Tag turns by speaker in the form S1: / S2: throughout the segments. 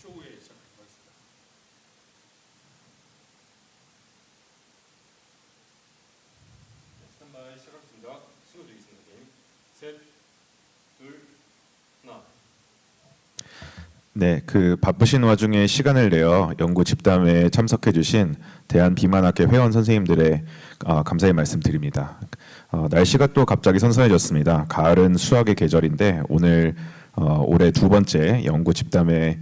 S1: 10초 후에 시작하겠습니다. 스탠바이 시작하겠습니다. 신호 드리겠습니다. 게임 셋, 둘, 하나.
S2: 네, 그 바쁘신 와중에 시간을 내어 연구 집담에 참석해주신 대한비만학회 회원 선생님들의 감사의 말씀드립니다. 날씨가 또 갑자기 선선해졌습니다. 가을은 수학의 계절인데 오늘 올해 두 번째 연구 집담에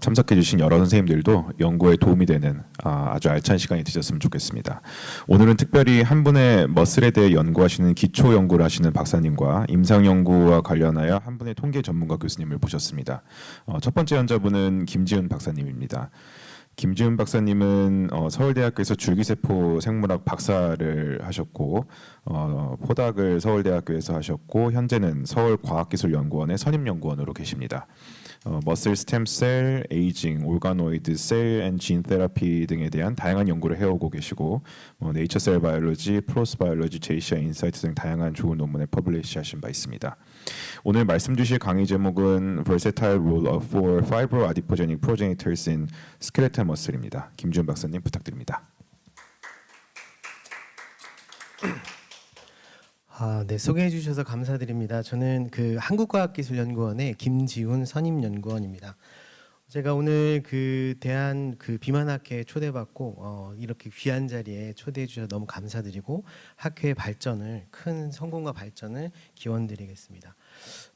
S2: 참석해주신 여러 선생님들도 연구에 도움이 되는 아주 알찬 시간이 되셨으면 좋겠습니다. 오늘은 특별히 한 분의 머슬에 대해 연구하시는 기초 연구를 하시는 박사님과 임상 연구와 관련하여 한 분의 통계 전문가 교수님을 모셨습니다. 첫 번째 연자분은 김지은 박사님입니다. 김지은 박사님은 서울대학교에서 줄기세포 생물학 박사를 하셨고 포닥을 서울대학교에서 하셨고 현재는 서울과학기술연구원의 선임연구원으로 계십니다. 머슬 스템셀, 에이징, 올가노이드, 셀 앤 진 테라피 등에 대한 다양한 연구를 해오고 계시고 네이처 셀 바이올로지, 프로스 바이올로지, JCI 인사이트 등 다양한 좋은 논문에 퍼블리시하신 바 있습니다. 오늘 말씀 주실 강의 제목은 Versatile Role for Fibroadipogenic Progenitors in Skeletal Muscle입니다. 김지은 박사님 부탁드립니다.
S3: 네, 소개해 주셔서 감사드립니다. 저는 그 한국과학기술연구원의 김지훈 선임연구원입니다. 제가 오늘 그 대한 그 비만학회에 초대받고 이렇게 귀한 자리에 초대해 주셔서 너무 감사드리고 학회의 발전을 큰 성공과 발전을 기원드리겠습니다.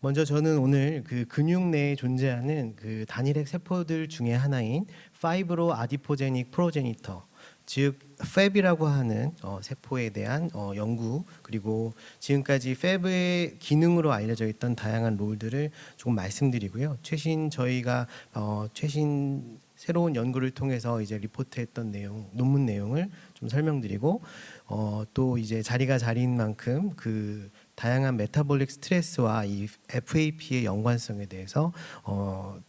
S3: 먼저 저는 오늘 그 근육 내에 존재하는 그 단일핵 세포들 중에 하나인 파이브로 아디포제닉 프로제니터 즉 팹이라고 하는 세포에 대한 연구 그리고 지금까지 팹의 기능으로 알려져 있던 다양한 롤들을 조금 말씀드리고요. 저희가 최신 새로운 연구를 통해서 이제 리포트했던 내용, 논문 내용을 좀 설명드리고 또 이제 자리인 만큼 그 다양한 메타볼릭 스트레스와 이 FAP의 연관성에 대해서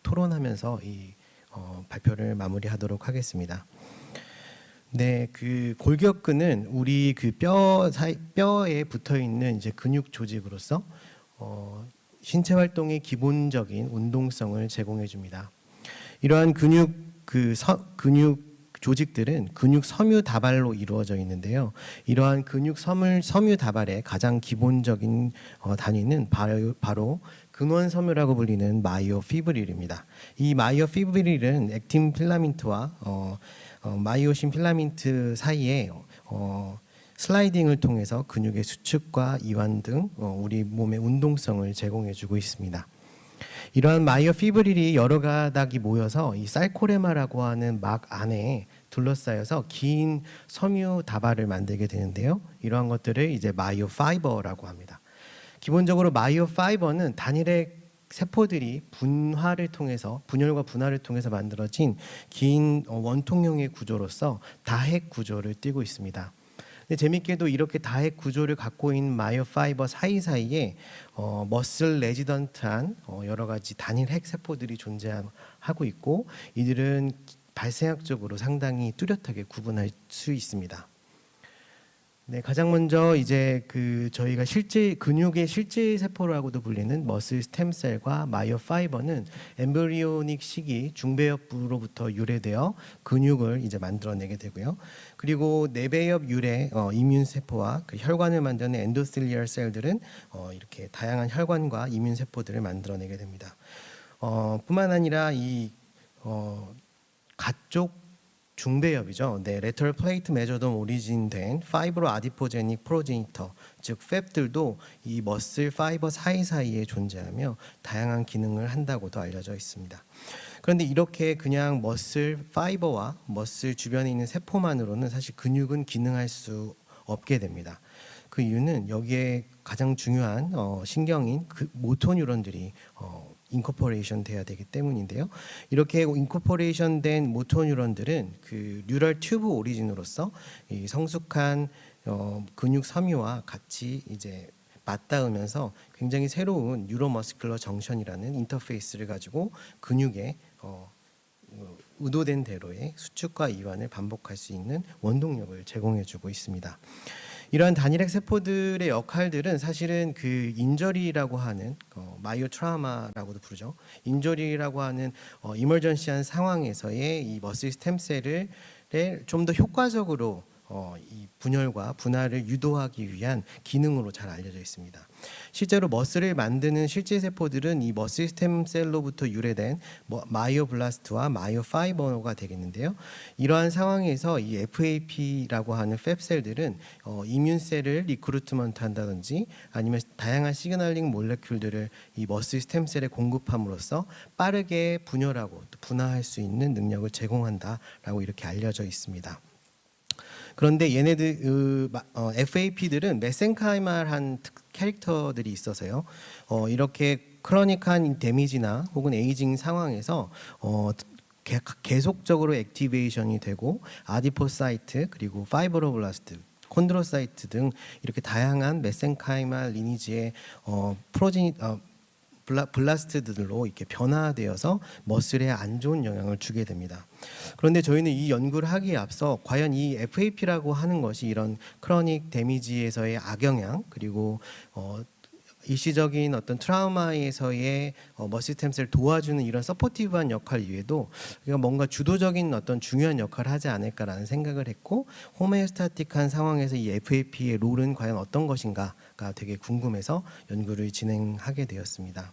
S3: 토론하면서 이 발표를 마무리하도록 하겠습니다. 네, 그 골격근은 우리 그 뼈에 붙어 있는 이제 근육 조직으로서 신체 활동의 기본적인 운동성을 제공해 줍니다. 이러한 근육 조직들은 근육 섬유 다발로 이루어져 있는데요. 이러한 근육 섬유 다발의 가장 기본적인 단위는 바로 근원 섬유라고 불리는 마이오피브릴입니다. 이 마이오피브릴은 액틴 필라멘트와 마이오신 필라멘트 사이에 슬라이딩을 통해서 근육의 수축과 이완 등 우리 몸의 운동성을 제공해주고 있습니다. 이러한 마이오피브릴이 여러 가닥이 모여서 이 살코레마라고 하는 막 안에 둘러싸여서 긴 섬유 다발을 만들게 되는데요. 이러한 것들을 이제 마이오파이버라고 합니다. 기본적으로 마이오파이버는 단일의 세포들이 분열과 분화를 통해서 만들어진 긴 원통형의 구조로서 다핵 구조를 띠고 있습니다. 근데 재밌게도 이렇게 다핵 구조를 갖고 있는 마이오파이버 사이사이에 머슬 레지던트한 여러 가지 단일 핵 세포들이 존재하고 있고 이들은 발생학적으로 상당히 뚜렷하게 구분할 수 있습니다. 네, 가장 먼저 이제 그 저희가 근육의 실제 세포라고도 불리는 머슬 스템셀과 마이오파이버는 엠브리오닉 시기 중배엽부로부터 유래되어 근육을 이제 만들어내게 되고요. 그리고 내배엽 유래 이뮨 세포와 그 혈관을 만드는 엔도실리얼 셀들은 이렇게 다양한 혈관과 이뮨 세포들을 만들어내게 됩니다. 뿐만 아니라 이 가쪽 중배엽이죠. 네, 레터럴 플레이트 메저덤 오리진된 파이브로 아디포제닉 프로제니터 즉 팹들도 이 머슬 파이버 사이사이에 존재하며 다양한 기능을 한다고도 알려져 있습니다. 그런데 이렇게 그냥 머슬 파이버와 머슬 주변에 있는 세포만으로는 사실 근육은 기능할 수 없게 됩니다. 그 이유는 여기에 가장 중요한 신경인 그 모토뉴런들이 인코퍼레이션 돼야 되기 때문인데요. 이렇게 인코퍼레이션 된 모토뉴런들은 그 뉴럴 튜브 오리진으로서 이 성숙한 근육 섬유와 같이 이제 맞닿으면서 굉장히 새로운 뉴로머스큘러 정션이라는 인터페이스를 가지고 근육에 의도된 대로의 수축과 이완을 반복할 수 있는 원동력을 제공해주고 있습니다. 이러한 단일핵 세포들의 역할들은 사실은 그 인저리라고 하는 마이오 트라우마라고도 부르죠. 인저리라고 하는 이머전시한 상황에서의 이 머슬 스템셀을 좀 더 효과적으로 이 분열과 분할을 유도하기 위한 기능으로 잘 알려져 있습니다. 실제로 머슬을 만드는 실제 세포들은 이 머슬 스템셀로부터 유래된 마이오블라스트와 마이오파이버가 되겠는데요. 이러한 상황에서 이 FAP라고 하는 팹셀들은 이뮨셀을 리크루트먼트 한다든지 아니면 다양한 시그널링 몰레큘들을 이 머슬 스템셀에 공급함으로써 빠르게 분열하고 또 분화할 수 있는 능력을 제공한다라고 이렇게 알려져 있습니다. 그런데 얘네들 FAP들은 메센카이말한 캐릭터들이 있어서요. 이렇게 크로닉한 데미지나 혹은 에이징 상황에서 계속적으로 액티베이션이 되고 아디포사이트 그리고 파이브로블라스트 콘드로사이트 등 이렇게 다양한 메센카이말 리니지의 블라스트들로 이렇게 변화되어서 머슬에 안 좋은 영향을 주게 됩니다. 그런데 저희는 이 연구를 하기에 앞서 과연 이 FAP라고 하는 것이 이런 크로닉 데미지에서의 악영향 그리고 일시적인 어떤 트라우마에서의 머슬 스템셀을 도와주는 이런 서포티브한 역할 이외에도 뭔가 주도적인 어떤 중요한 역할을 하지 않을까라는 생각을 했고 호메오스타틱한 상황에서 이 FAP의 롤은 과연 어떤 것인가가 되게 궁금해서 연구를 진행하게 되었습니다.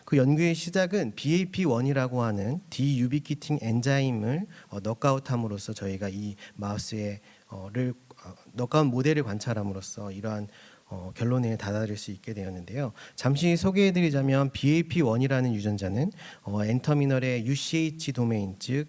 S3: 그 연구의 시작은 BAP1이라고 하는 디유비키팅 엔자임을 넉아웃함으로써 저희가 이 마우스의 넉아웃 모델을 관찰함으로써 이러한 결론에 다다를 수 있게 되었는데요. 잠시 소개해드리자면 BAP1이라는 유전자는 N터미널의 UCH 도메인 즉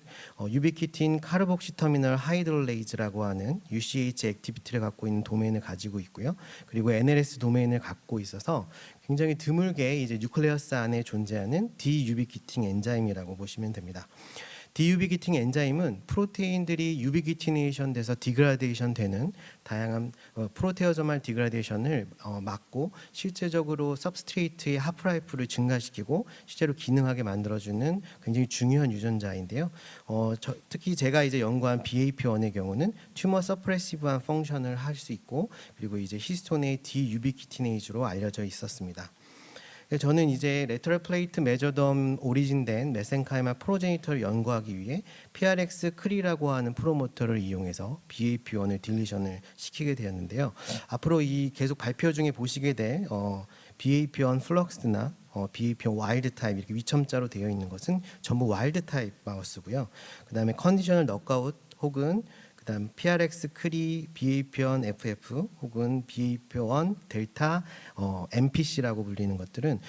S3: 유비키틴 카르복시 터미널 하이드롤레이즈라고 하는 UCH 액티비티를 갖고 있는 도메인을 가지고 있고요. 그리고 NLS 도메인을 갖고 있어서 굉장히 드물게 이제 뉴클레어스 안에 존재하는 디유비키팅 엔자임이라고 보시면 됩니다. 디유비키팅 엔자임은 프로테인들이 유비키티네이션 돼서 디그라데이션 되는 다양한 프로테어저말 디그라데이션을 막고 실제적으로 सब스트레이트의 하프라이프를 증가시키고 실제로 기능하게 만들어주는 굉장히 중요한 유전자인데요. 특히 제가 이제 연구한 BAP1의 경우는 튜머 서프레시브한 펑션을 할 수 있고 그리고 이제 히스톤의 디유비키티네이즈로 알려져 있었습니다. 저는 이제 레터럴 플레이트 메저덤 오리진된 메센카이말 프로제니터를 연구하기 위해 PRX 크리라고 하는 프로모터를 이용해서 BAP1을 딜리션을 시키게 되었는데요. 앞으로 이 계속 발표 중에 보시게 될 BAP1 플럭스나 BAP1 와일드 타입 이렇게 위첨자로 되어 있는 것은 전부 와일드 타입 마우스고요. 그다음에 컨디셔널 넉아웃 혹은 그다음 PRX 크리, BAP1 FF 혹은 BAP1 델타 MPC라고 불리는 것들은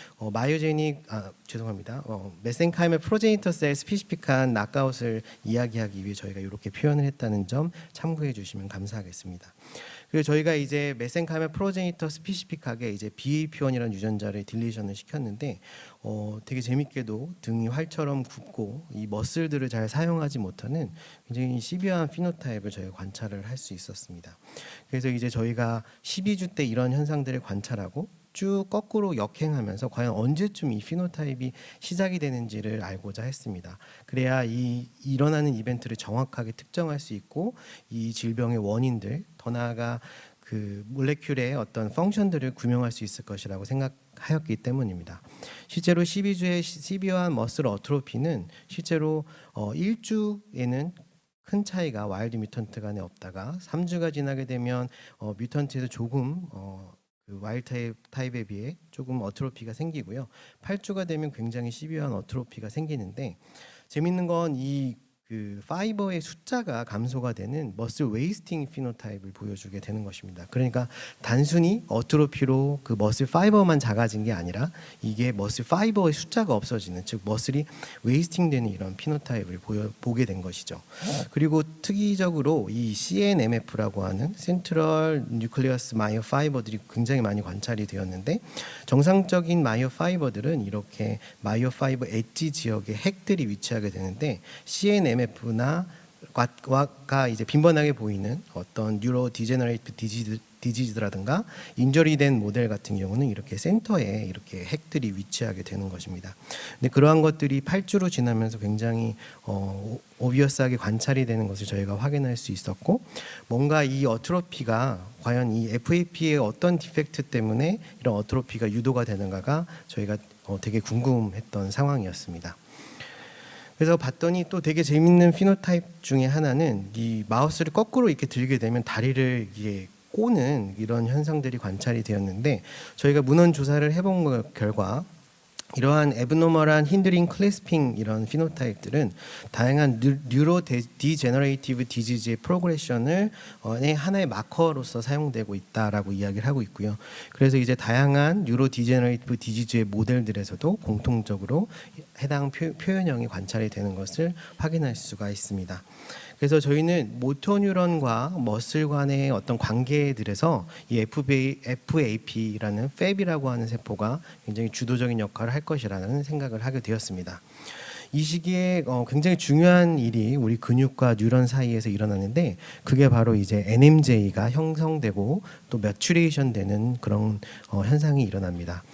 S3: 메센카이말 프로제니터 셀 스피시픽한 낙아웃을 이야기하기 위해 저희가 이렇게 표현을 했다는 점 참고해 주시면 감사하겠습니다. 그리고 저희가 이제 메센카이말 프로제니터 스피시픽하게 이제 BAP1이라는 유전자를 딜리션을 시켰는데 되게 재밌게도 등이 활처럼 굽고 이 머슬들을 잘 사용하지 못하는 굉장히 시비어한 피노타입을 저희가 관찰을 할 수 있었습니다. 그래서 이제 저희가 12주 때 이런 현상들을 관찰하고 쭉 거꾸로 역행하면서 과연 언제쯤 이 피노타입이 시작이 되는지를 알고자 했습니다. 그래야 이 일어나는 이벤트를 정확하게 특정할 수 있고 이 질병의 원인들 더 나아가 그 몰레큘의 어떤 펑션들을 규명할 수 있을 것이라고 생각하였기 때문입니다. 실제로 12주의 시비어한 머슬 어트로피는 실제로 1주에는 큰 차이가 와일드 뮤턴트 간에 없다가 3주가 지나게 되면 뮤턴트에서 조금 그 와일드 타입에 비해 조금 어트로피가 생기고요. 8주가 되면 굉장히 시비어한 어트로피가 생기는데 재밌는 건 이 그 파이버의 숫자가 감소가 되는 머슬 웨이스팅 피노타입을 보여주게 되는 것입니다. 그러니까 단순히 어트로피로 그 머슬 파이버만 작아진 게 아니라 이게 머슬 파이버의 숫자가 없어지는 즉 머슬이 웨이스팅되는 이런 피노타입을 보게 된 것이죠. 그리고 특이적으로 이 CNMF라고 하는 센트럴 뉴클리어스 마이오 파이버들이 굉장히 많이 관찰이 되었는데 정상적인 마이오 파이버들은 이렇게 마이오 파이버 엣지 지역에 핵들이 위치하게 되는데 CNMF나 가 이제 빈번하게 보이는 어떤 뉴로 디제너레이티브 디지즈라든가 인저리된 모델 같은 경우는 이렇게 센터에 이렇게 핵들이 위치하게 되는 것입니다. 근데 그러한 것들이 8주로 지나면서 굉장히 오비어스하게 관찰이 되는 것을 저희가 확인할 수 있었고, 뭔가 이 어트로피가 과연 이 FAP의 어떤 디펙트 때문에 이런 어트로피가 유도가 되는가가 저희가 되게 궁금했던 상황이었습니다. 그래서 봤더니 또 되게 재밌는 피노타입 중에 하나는 이 마우스를 거꾸로 이렇게 들게 되면 다리를 이게 꼬는 이런 현상들이 관찰이 되었는데, 저희가 문헌 조사를 해본 결과 이러한 애브노멀한 힌드링 클래스핑 이런 피노타입들은 다양한 뉴로 디제너레이티브 디지즈의 프로그레션을 하나의 마커로서 사용되고 있다라고 이야기를 하고 있고요. 그래서 이제 다양한 뉴로 디제너레이티브 디지즈의 모델들에서도 공통적으로 해당 표현형이 관찰이 되는 것을 확인할 수가 있습니다. 그래서 저희는 모토뉴런과 머슬 간의 어떤 관계들에서 이 FAP라는 FAB이라고 하는 세포가 굉장히 주도적인 역할을 할 것이라는 생각을 하게 되었습니다. 이 시기에 굉장히 중요한 일이 우리 근육과 뉴런 사이에서 일어나는데, 그게 바로 이제 NMJ가 형성되고 또 매추레이션 되는 그런 현상이 일어납니다.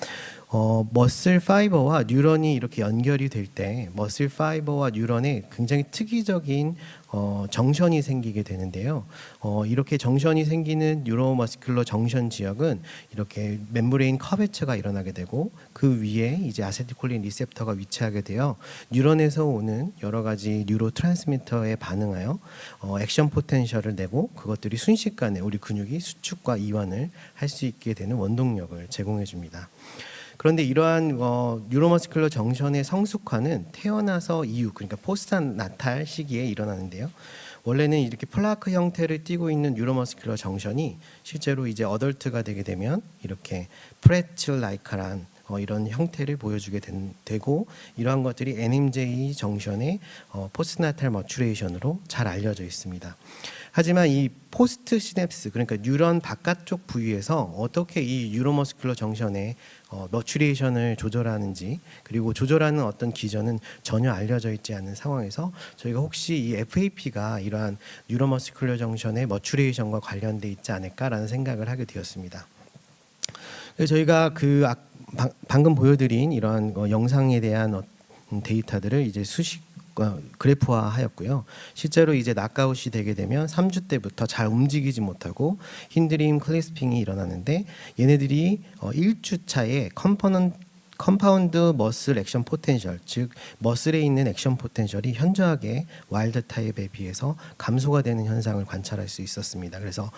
S3: 머슬 파이버와 뉴런이 이렇게 연결이 될 때 머슬 파이버와 뉴런에 굉장히 특이적인 정션이 생기게 되는데요. 이렇게 정션이 생기는 뉴로머스큘러 정션 지역은 이렇게 멤브레인 커베처가 일어나게 되고, 그 위에 이제 아세틸콜린 리셉터가 위치하게 되어 뉴런에서 오는 여러 가지 뉴로 트랜스미터에 반응하여 액션 포텐셜을 내고, 그것들이 순식간에 우리 근육이 수축과 이완을 할 수 있게 되는 원동력을 제공해 줍니다. 그런데 이러한 뉴로머스큘러 정션의 성숙화는 태어나서 이후, 그러니까 포스트 나탈 시기에 일어나는데요. 원래는 이렇게 플라크 형태를 띠고 있는 뉴로머스큘러 정션이 실제로 이제 어덜트가 되게 되면 이렇게 프레첼 라이카란 이런 형태를 보여주게 되고, 이러한 것들이 NMJ 정션의 포스트나탈 머추레이션으로 잘 알려져 있습니다. 하지만 이 포스트 시냅스, 그러니까 뉴런 바깥쪽 부위에서 어떻게 이 뉴로머스큘러 정션의 머추레이션을 조절하는지, 그리고 조절하는 어떤 기전은 전혀 알려져 있지 않은 상황에서 저희가 혹시 이 FAP가 이러한 뉴로머스큘러 정션의 머추레이션과 관련돼 있지 않을까라는 생각을 하게 되었습니다. 그래서 저희가 방금 보여드린 이러한 영상에 대한 데이터들을 이제 그래프화하였고요. 실제로 이제 낙아웃이 되게 되면 3주 때부터 잘 움직이지 못하고 힌드림 클래스핑이 일어나는데, 얘네들이 1주 차에 컴파운드 머슬 액션 포텐셜, 즉 머슬에 있는 액션 포텐셜이 현저하게 와일드 타입에 비해서 감소가 되는 현상을 관찰할 수 있었습니다. 그래서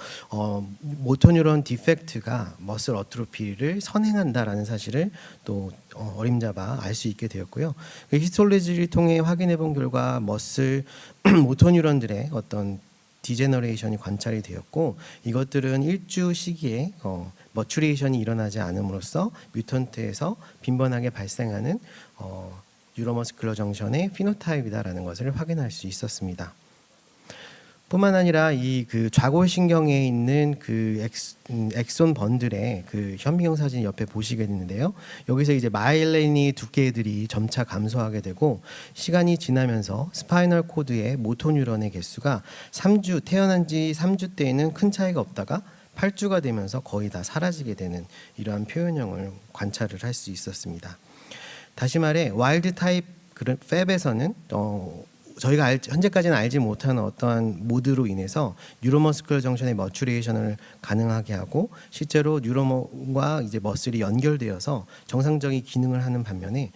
S3: 모토뉴런 디펙트가 머슬 어트로피를 선행한다라는 사실을 또 어림잡아 알 수 있게 되었고요. 히스톨로지를 통해 확인해 본 결과 머슬 모토뉴런들의 어떤 디제너레이션이 관찰이 되었고, 이것들은 1주 시기에 머추레이션이 일어나지 않음으로써 뮤턴트에서 빈번하게 발생하는 뉴로머스큘러 정션의 피노타입이다라는 것을 확인할 수 있었습니다. 뿐만 아니라 이 좌골신경에 있는 엑손 번들의 현미경 사진 옆에 보시게 되는데요. 여기서 이제 마일렌이 두께들이 점차 감소하게 되고, 시간이 지나면서 스파이널 코드의 모토뉴런의 개수가 태어난 지 3주 때에는 큰 차이가 없다가 8주가 되면서 거의 다 사라지게 되는 이러한 표현형을 관찰을 할 수 있었습니다. 다시 말해 와일드 타입 팹에서는 저희가 현재까지는 알지 못하는 어떠한 모드로 인해서 뉴로머스큘러 정션의 머추레이션을 가능하게 하고, 실제로 뉴로과 이제 머슬이 연결되어서 정상적인 기능을 하는 반면에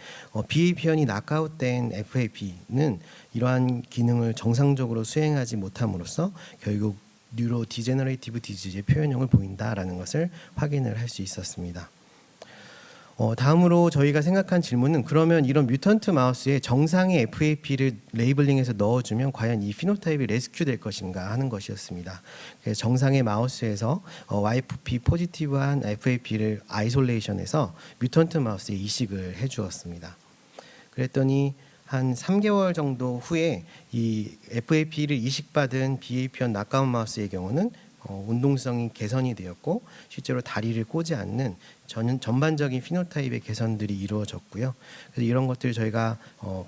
S3: BAP현이 낙아웃된 FAP는 이러한 기능을 정상적으로 수행하지 못함으로써 결국 뉴로 디제너레이티브 디지즈의 표현형을 보인다라는 것을 확인을 할 수 있었습니다. 다음으로 저희가 생각한 질문은, 그러면 이런 뮤턴트 마우스에 정상의 FAP를 레이블링해서 넣어주면 과연 이 피노타입이 레스큐 될 것인가 하는 것이었습니다. 그래서 정상의 마우스에서 YFP 포지티브한 FAP를 아이솔레이션해서 뮤턴트 마우스에 이식을 해주었습니다. 그랬더니 한 3개월 정도 후에 이 FAP를 이식받은 BAP형 낙아웃 마우스의 경우는 운동성이 개선이 되었고, 실제로 다리를 꼬지 않는 전반적인 피노타입의 개선들이 이루어졌고요. 그래서 이런 것들을 저희가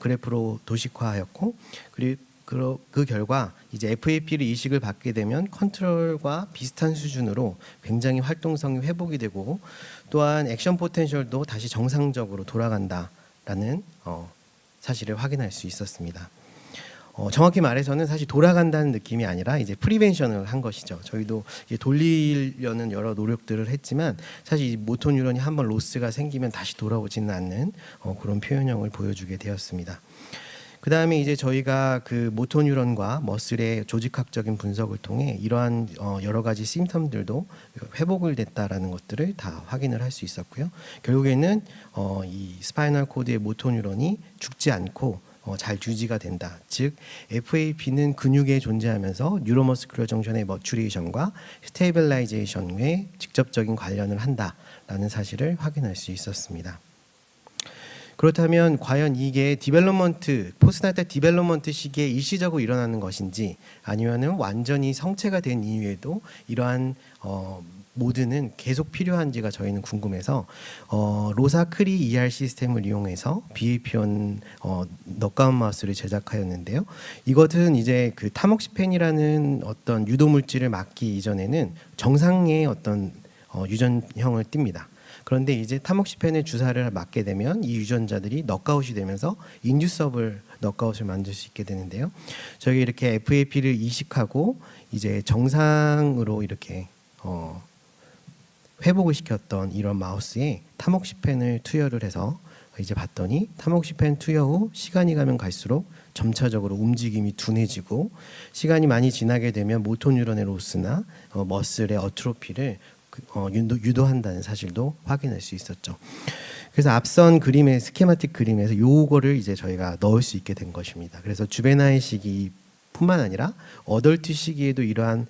S3: 그래프로 도식화하였고, 그리고 그 결과 이제 FAP를 이식을 받게 되면 컨트롤과 비슷한 수준으로 굉장히 활동성이 회복이 되고 또한 액션 포텐셜도 다시 정상적으로 돌아간다라는 사실을 확인할 수 있었습니다. 정확히 말해서는 사실 돌아간다는 느낌이 아니라 이제 프리벤션을 한 것이죠. 저희도 이제 돌리려는 여러 노력들을 했지만 사실 이 모터 뉴런이 한번 로스가 생기면 다시 돌아오지는 않는 그런 표현형을 보여주게 되었습니다. 그 다음에 이제 저희가 그 모터 뉴런과 머슬의 조직학적인 분석을 통해 이러한 여러 가지 심텀들도 회복을 됐다라는 것들을 다 확인을 할 수 있었고요. 결국에는 이 스파이널 코드의 모터 뉴런이 죽지 않고 잘 유지가 된다. 즉 FAP는 근육에 존재하면서 뉴로머스큘러 정션의 머추레이션과 스테이블라이제이션에 직접적인 관련을 한다라는 사실을 확인할 수 있었습니다. 그렇다면 과연 이게 포스나탈 디벨롭먼트 시기에 일시적으로 일어나는 것인지 아니면은 완전히 성체가 된 이후에도 이러한 모드는 계속 필요한지가 저희는 궁금해서 로사크리 ER 시스템을 이용해서 BAP1 넉아웃 마우스를 제작하였는데요. 이것은 이제 그 타목시펜이라는 어떤 유도 물질을 맞기 이전에는 정상의 어떤 유전형을 띱니다. 그런데 이제 타목시펜의 주사를 맞게 되면 이 유전자들이 넉아웃이 되면서 인듀서블 넉아웃을 만들 수 있게 되는데요. 저희 이렇게 FAP를 이식하고 이제 정상으로 이렇게 회복을 시켰던 이런 마우스에 타목시펜을 투여를 해서 이제 봤더니 타목시펜 투여 후 시간이 가면 갈수록 점차적으로 움직임이 둔해지고 시간이 많이 지나게 되면 모토 뉴런의 로스나 머슬의 어트로피를 유도한다는 사실도 확인할 수 있었죠. 그래서 앞선 그림의 스케마틱 그림에서 요거를 이제 저희가 넣을 수 있게 된 것입니다. 그래서 주베나일 시기뿐만 아니라 어덜트 시기에도 이러한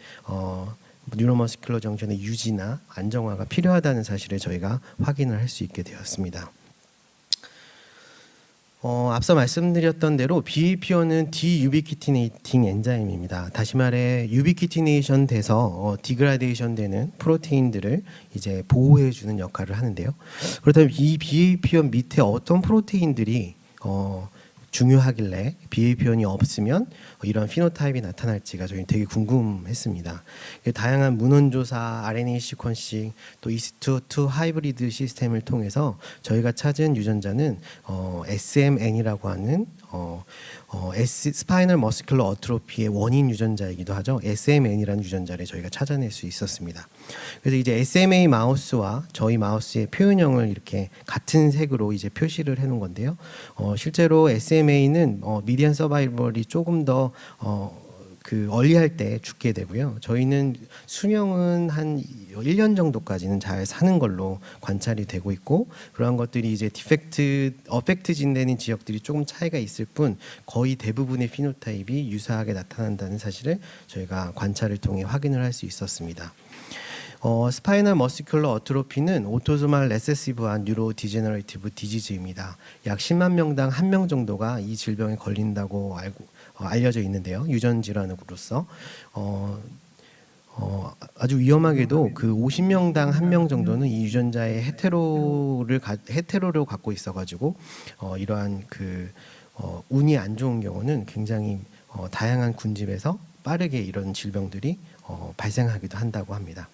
S3: 뉴로머스큘러 정션의 유지나 안정화가 필요하다는 사실을 저희가 확인을 할 수 있게 되었습니다. 앞서 말씀드렸던 대로 BAP1은 디유비키티네이팅 엔자임입니다. 다시 말해 유비키티네이션 돼서 디그라데이션 되는 프로테인들을 이제 보호해 주는 역할을 하는데요. 그렇다면 이 BAP1 밑에 어떤 프로테인들이 중요하길래 BAP1이 없으면 이런 피노타입이 나타날지가 저희 되게 궁금했습니다. 다양한 문헌조사, RNA 시퀀싱, 또 이스트2 하이브리드 시스템을 통해서 저희가 찾은 유전자는 SMN이라고 하는 스파이널 머스큘러 어트로피의 원인 유전자이기도 하죠. SMN이라는 유전자를 저희가 찾아낼 수 있었습니다. 그래서 이제 SMA 마우스와 저희 마우스의 표현형을 이렇게 같은 색으로 이제 표시를 해놓은 건데요. 실제로 SMA는 미디안 서바이벌이 조금 더 얼리할 때 죽게 되고요. 저희는 수명은 한 1년 정도까지는 잘 사는 걸로 관찰이 되고 있고 그러한 것들이 이제 어펙트 진되는 지역들이 조금 차이가 있을 뿐 거의 대부분의 피노타입이 유사하게 나타난다는 사실을 저희가 관찰을 통해 확인을 할 수 있었습니다. 스파이널 머스큘러 어트로피는 오토소말 레세시브한 뉴로 디제너레이티브 디지즈입니다. 약 10만 명당 1명 정도가 이 질병에 걸린다고 알려져 있는데요. 유전 질환으로서 아주 위험하게도 그 50명당 1명 정도는 이 유전자의 헤테로를 갖고 있어가지고 이러한 운이 안 좋은 경우는 굉장히 다양한 군집에서 빠르게 이런 질병들이 발생하기도 한다고 합니다.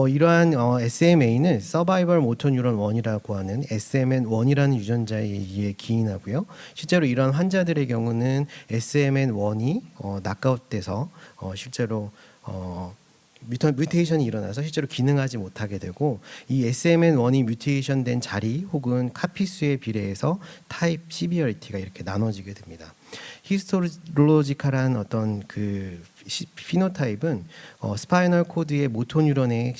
S3: 이러한 SMA는 서바이벌 모터 뉴런 1이라고 하는 SMN1이라는 유전자에 의해 기인하고요. 실제로 이러한 환자들의 경우는 SMN1이 낙아웃돼서 실제로 뮤테이션이 일어나서 실제로 기능하지 못하게 되고 이 SMN1이 뮤테이션 된 자리 혹은 카피수에 비례해서 타입 시비어리티가 이렇게 나눠지게 됩니다. 히스토로지컬한 어떤 피노타입은 스파이널 코드의 모토 뉴런의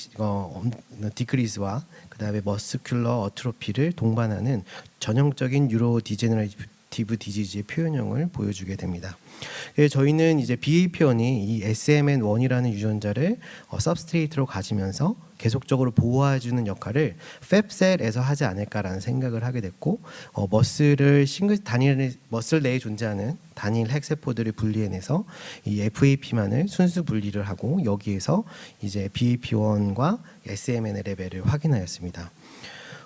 S3: 디크리스와 그다음에 머스큘러 어트로피를 동반하는 전형적인 뉴로 디제너레이티브 디지즈의 표현형을 보여주게 됩니다. 저희는 이제 BAP1이 이 SMN1이라는 유전자를 सब스트레이트로 가지면서 계속적으로 보호해주는 역할을 팹셀에서 하지 않을까라는 생각을 하게 됐고 머슬 내에 존재하는 단일 핵세포들을 분리해내서 이 FAP만을 순수 분리를 하고 여기에서 이제 BAP1과 SMN의 레벨을 확인하였습니다.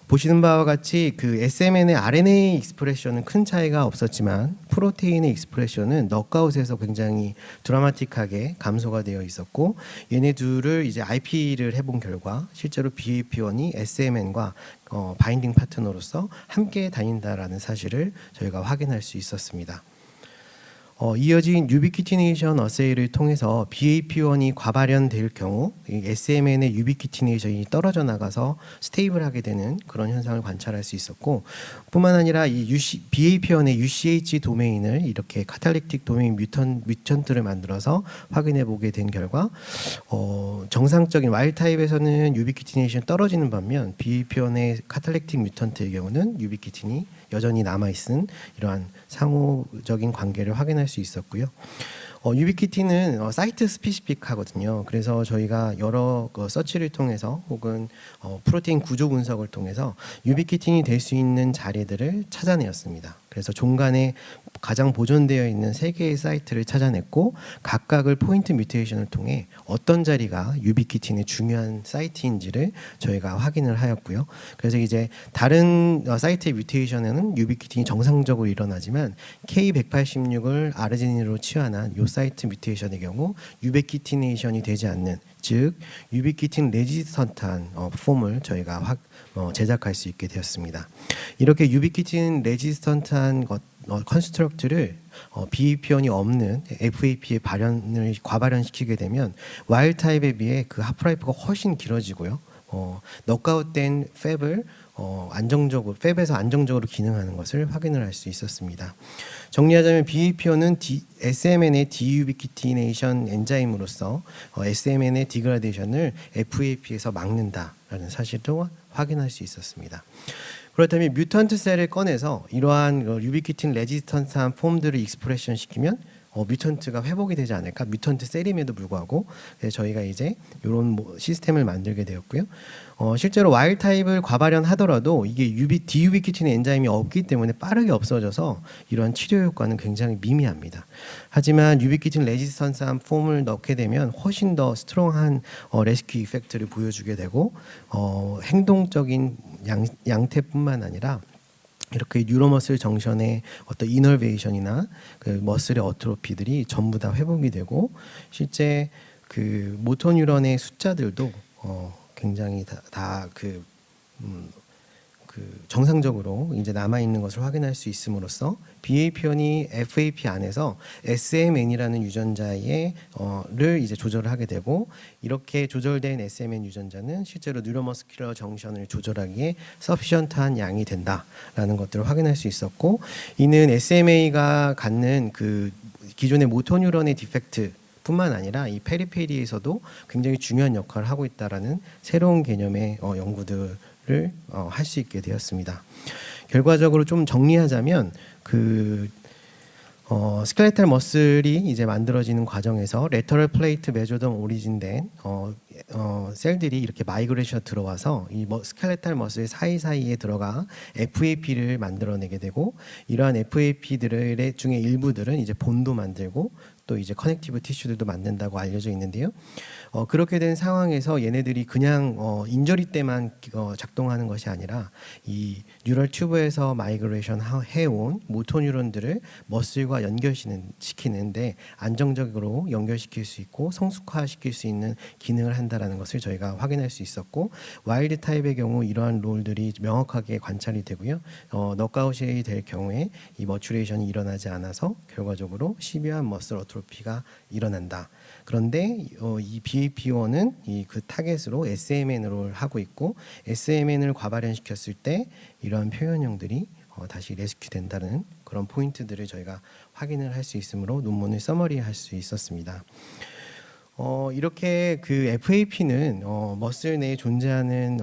S3: 보시는 바와 같이 그 SMN의 RNA 익스프레션은 큰 차이가 없었지만 프로테인의 익스프레션은 넉아웃에서 굉장히 드라마틱하게 감소가 되어 있었고, 얘네 둘을 이제 IP를 해본 결과 실제로 BAP1이 SMN과 바인딩 파트너로서 함께 다닌다라는 사실을 저희가 확인할 수 있었습니다. 이어진 유비퀴티네이션 어세이를 통해서 BAP1이 과발현될 경우 SMN의 유비퀴티네이션이 떨어져 나가서 스테이블하게 되는 그런 현상을 관찰할 수 있었고, 뿐만 아니라 이 BAP1의 UCH 도메인을 이렇게 카탈리틱 도메인 뮤턴트를 만들어서 확인해 보게 된 결과 정상적인 와일드 타입에서는 유비퀴티네이션 떨어지는 반면 BAP1의 카탈리틱 뮤턴트의 경우는 유비퀴틴이 여전히 남아있은 이러한 상호적인 관계를 확인할 수 있었고요. 유비퀴틴은 사이트 스피시픽하거든요. 그래서 저희가 여러 서치를 통해서 혹은 프로테인 구조 분석을 통해서 유비퀴틴이 될 수 있는 자리들을 찾아내었습니다. 그래서 종간에 가장 보존되어 있는 3개의 사이트를 찾아냈고, 각각을 포인트 뮤테이션을 통해 어떤 자리가 유비퀴틴의 중요한 사이트인지를 저희가 확인을 하였고요. 그래서 이제 다른 사이트의 뮤테이션에는 유비퀴틴이 정상적으로 일어나지만 K186을 아르지닌으로 치환한 이 사이트 뮤테이션의 경우 유비퀴티네이션이 되지 않는, 즉 유비퀴틴 레지스턴트한 폼을 저희가 제작할 수 있게 되었습니다. 이렇게 유비퀴틴 레지스턴트한 컨스트럭트를 BAP1이 없는 FAP의 발현을 과발현시키게 되면 와일드 타입에 비해 그 하프라이프가 훨씬 길어지고요. 넉아웃된 팹을 팹에서 안정적으로 기능하는 것을 확인을 할 수 있었습니다. 정리하자면 BAP1은 SMN의 디유비퀴티네이션 엔자임으로서 SMN의 디그라데이션을 FAP에서 막는다라는 사실도 확인할 수 있었습니다. 그렇다면 뮤턴트 셀을 꺼내서 이러한 유비퀴틴 레지스턴트한 폼들을 익스프레션 시키면 뮤턴트가 회복이 되지 않을까? 뮤턴트 셀임에도 불구하고 저희가 이제 이런 시스템을 만들게 되었고요. 실제로 와일드 타입을 과발현하더라도 이게 디유비퀴틴 엔자임이 없기 때문에 빠르게 없어져서 이러한 치료 효과는 굉장히 미미합니다. 하지만 유비퀴틴 레지스턴스한 폼을 넣게 되면 훨씬 더 스트롱한 레스큐 이펙트를 보여주게 되고, 행동적인 양태뿐만 아니라 이렇게 뉴로머슬 정션의 어떤 이너베이션이나 그 머슬의 어트로피들이 전부 다 회복이 되고, 실제 그 모터 뉴런의 숫자들도 굉장히 정상적으로 이제 남아 있는 것을 확인할 수 있음으로써 BAP1이 FAP 안에서 SMN이라는 유전자의 를 이제 조절을 하게 되고, 이렇게 조절된 SMN 유전자는 실제로 뉴로머스큘러 정션을 조절하기에 서피션트한 양이 된다라는 것들을 확인할 수 있었고, 이는 SMA가 갖는 그 기존의 모터 뉴런의 디펙트 뿐만 아니라 이 페리페리에서도 굉장히 중요한 역할을 하고 있다라는 새로운 개념의 연구들을 할 수 있게 되었습니다. 결과적으로 좀 정리하자면 스켈레탈 머슬이 이제 만들어지는 과정에서 레터럴 플레이트 메조덤 오리진된 셀들이 이렇게 마이그레이션 들어와서 이 스켈레탈 머슬 사이사이에 들어가 FAP를 만들어내게 되고, 이러한 FAP들의 중에 일부들은 이제 본도 만들고 또 이제 커넥티브 티슈들도 만든다고 알려져 있는데요. 그렇게 된 상황에서 얘네들이 그냥 인저리 때만 작동하는 것이 아니라 이 뉴럴 튜브에서 마이그레이션 해온 모토 뉴런들을 머슬과 연결시키는데 안정적으로 연결시킬 수 있고 성숙화시킬 수 있는 기능을 한다라는 것을 저희가 확인할 수 있었고, 와일드 타입의 경우 이러한 롤들이 명확하게 관찰이 되고요. 넉아웃이 될 경우에 이 머추레이션이 일어나지 않아서 결과적으로 시비한 머슬 어트로피가 일어난다. 그런데 이 BAP1은 그 타겟으로 SMN으로 하고 있고, SMN을 과발현시켰을 때 이러한 표현형들이 다시 레스큐 된다는 그런 포인트들을 저희가 확인을 할 수 있으므로 논문을 서머리할 수 있었습니다. 이렇게 그 FAP는 머슬 내에 존재하는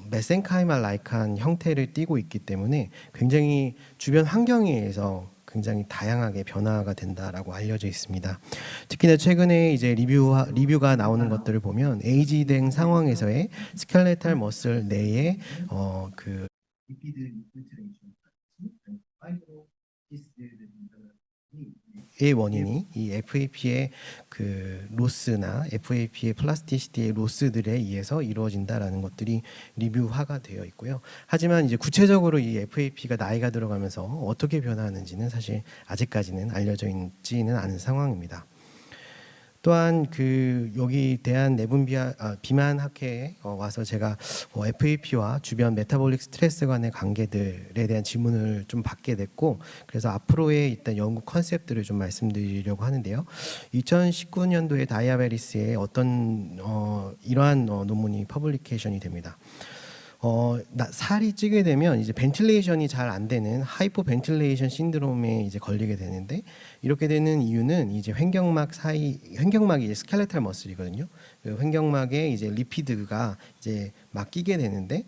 S3: 메센카이말 라이크한 형태를 띠고 있기 때문에 굉장히 주변 환경에 의해서 굉장히 다양하게 변화가 된다라고 알려져 있습니다. 특히나 최근에 이제 리뷰가 나오는 것들을 보면 에이지된 상황에서의 스켈레탈 머슬 내에 그 리피드 인필트레이션 원인이 이 FAP의 그 로스나 FAP의 플라스티시티의 로스들에 의해서 이루어진다라는 것들이 리뷰화가 되어 있고요. 하지만 이제 구체적으로 이 FAP가 나이가 들어가면서 어떻게 변화하는지는 사실 아직까지는 알려져 있지는 않은 상황입니다. 또한 그 여기 대한 내분 비만 학회에 와서 제가 FAP와 주변 메타볼릭 스트레스 간의 관계들에 대한 질문을 좀 받게 됐고, 그래서 앞으로의 일단 연구 컨셉들을 좀 말씀드리려고 하는데요. 2019년도에 다이아베리스에 어떤 이러한 논문이 퍼블리케이션이 됩니다. 살이 찌게 되면 이제 벤틸레이션이 잘 안 되는 하이포 벤틸레이션 신드롬에 이제 걸리게 되는데, 이렇게 되는 이유는 이제 횡격막이 이제 스켈레탈 머슬이거든요. 그 횡격막에 이제 리피드가 이제 막 끼게 되는데,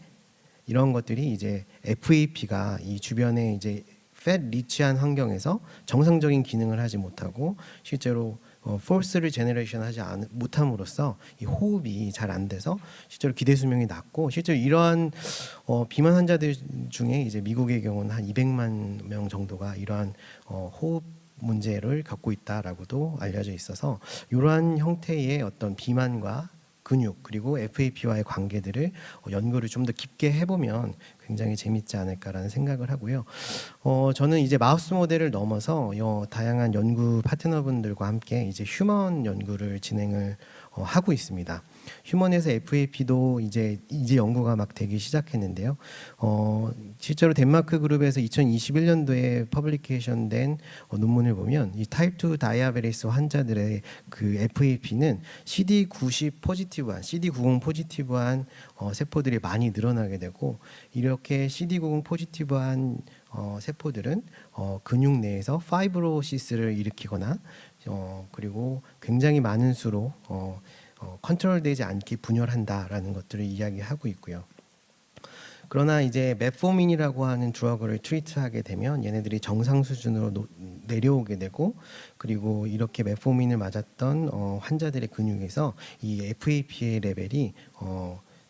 S3: 이런 것들이 이제 FAP가 이 주변에 이제 팻 리치한 환경에서 정상적인 기능을 하지 못하고 실제로 포스를 제너레이션 하지 못함으로써 이 호흡이 잘 안 돼서 실제로 기대 수명이 낮고, 실제로 이러한 비만 환자들 중에 이제 미국의 경우는 한 200만 명 정도가 이러한 호흡 문제를 겪고 있다라고도 알려져 있어서, 이러한 형태의 어떤 비만과 근육 그리고 FAP와의 관계들을 연구를 좀 더 깊게 해보면 굉장히 재밌지 않을까라는 생각을 하고요. 저는 이제 마우스 모델을 넘어서 다양한 연구 파트너분들과 함께 이제 휴먼 연구를 진행을 하고 있습니다. 휴먼에서 FAP도 이제 연구가 막 되기 시작했는데요. 실제로 덴마크 그룹에서 2021년도에 퍼블리케이션된 논문을 보면 이 타입 2 다이아베티스 환자들의 그 FAP는 CD90 포지티브한 세포들이 많이 늘어나게 되고, 이렇게 CD90 포지티브한 세포들은 근육 내에서 파이브로시스를 일으키거나 그리고 굉장히 많은 수로 컨트롤되지 않게 분열한다라는 것들을 이야기하고 있고요. 그러나 이제 메포민이라고 하는 드러그를 트리트하게 되면 얘네들이 정상 수준으로 내려오게 되고, 그리고 이렇게 메포민을 맞았던 환자들의 근육에서 이 FAP의 레벨이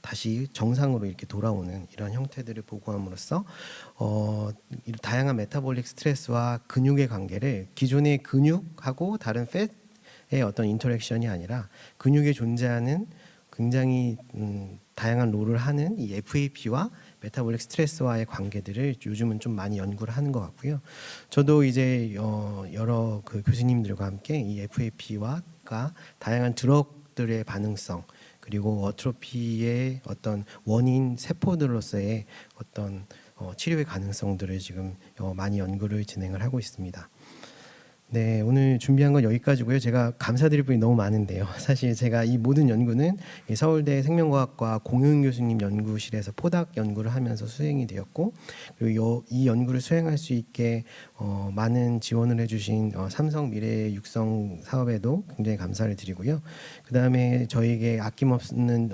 S3: 다시 정상으로 이렇게 돌아오는 이런 형태들을 보고함으로써 다양한 메타볼릭 스트레스와 근육의 관계를 기존의 근육하고 다른 팻의 어떤 인터랙션이 아니라 근육에 존재하는 굉장히 다양한 롤을 하는 이 FAP와 메타볼릭 스트레스와의 관계들을 요즘은 좀 많이 연구를 하는 것 같고요. 저도 이제 여러 그 교수님들과 함께 이 FAP와 다양한 드럭들의 반응성, 그리고 어트로피의 어떤 원인 세포들로서의 어떤 치료의 가능성들을 지금 많이 연구를 진행을 하고 있습니다. 네, 오늘 준비한 건 여기까지고요. 제가 감사드릴 분이 너무 많은데요. 사실 제가 이 모든 연구는 서울대 생명과학과 공효인 교수님 연구실에서 포닥 연구를 하면서 수행이 되었고, 그리고 이 연구를 수행할 수 있게 많은 지원을 해주신 삼성 미래 육성 사업에도 굉장히 감사를 드리고요. 그 다음에 저에게 아낌없는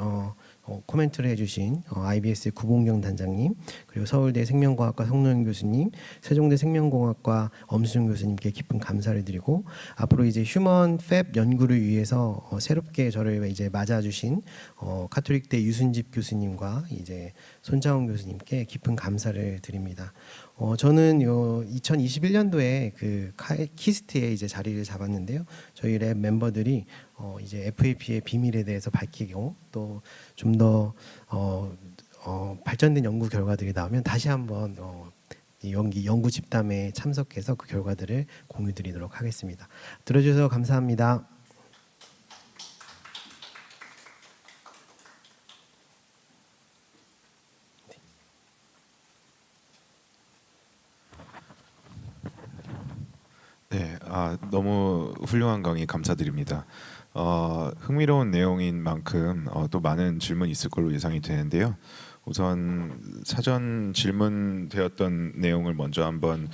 S3: 코멘트를 해주신 IBS 구봉경 단장님, 그리고 서울대 생명과학과 성노현 교수님, 세종대 생명공학과 엄수정 교수님께 깊은 감사를 드리고, 앞으로 이제 휴먼 팹 연구를 위해서 새롭게 저를 이제 맞아주신 카톨릭대 유순집 교수님과 이제 손창원 교수님께 깊은 감사를 드립니다. 저는 2021년도에 그 키스트에 이제 자리를 잡았는데요. 저희 랩 멤버들이 이제 FAP의 비밀에 대해서 밝히고, 또 좀 더 발전된 연구 결과들이 나오면 다시 한번 연구 집담에 참석해서 그 결과들을 공유드리도록 하겠습니다. 들어주셔서 감사합니다.
S2: 네, 너무 훌륭한 강의 감사드립니다. 흥미로운 내용인 만큼 또 많은 질문이 있을 걸로 예상이 되는데요. 우선 사전 질문되었던 내용을 먼저 한번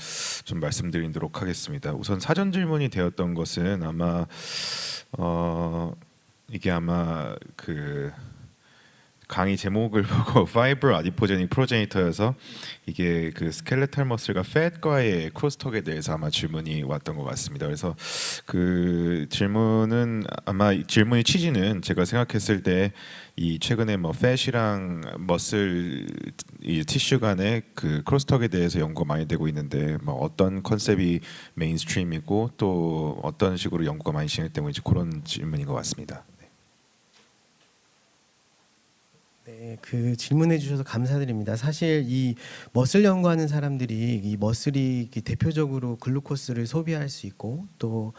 S2: 좀 말씀드리도록 하겠습니다. 우선 사전 질문이 되었던 것은 아마 이게 아마 그 강의 제목을 보고 파이버 아디포제닉 프로제니터여서 이게 그 스켈레탈 머슬과 팻과의 크로스톡에 대해서 아마 질문이 왔던 것 같습니다. 그래서 그 질문은 아마 질문의 취지는 제가 생각했을 때 이 최근에 뭐 팻이랑 머슬 이 티슈 간의 그 크로스톡에 대해서 연구가 많이 되고 있는데 뭐 어떤 컨셉이 메인스트림이고 또 어떤 식으로 연구가 많이 진행되고 있는지 그런 질문인 것 같습니다.
S3: 네, 그 질문해 주셔서 감사드립니다. 사실 이 머슬 연구하는 사람들이 이 머슬이 대표적으로 글루코스를 소비할 수 있고 또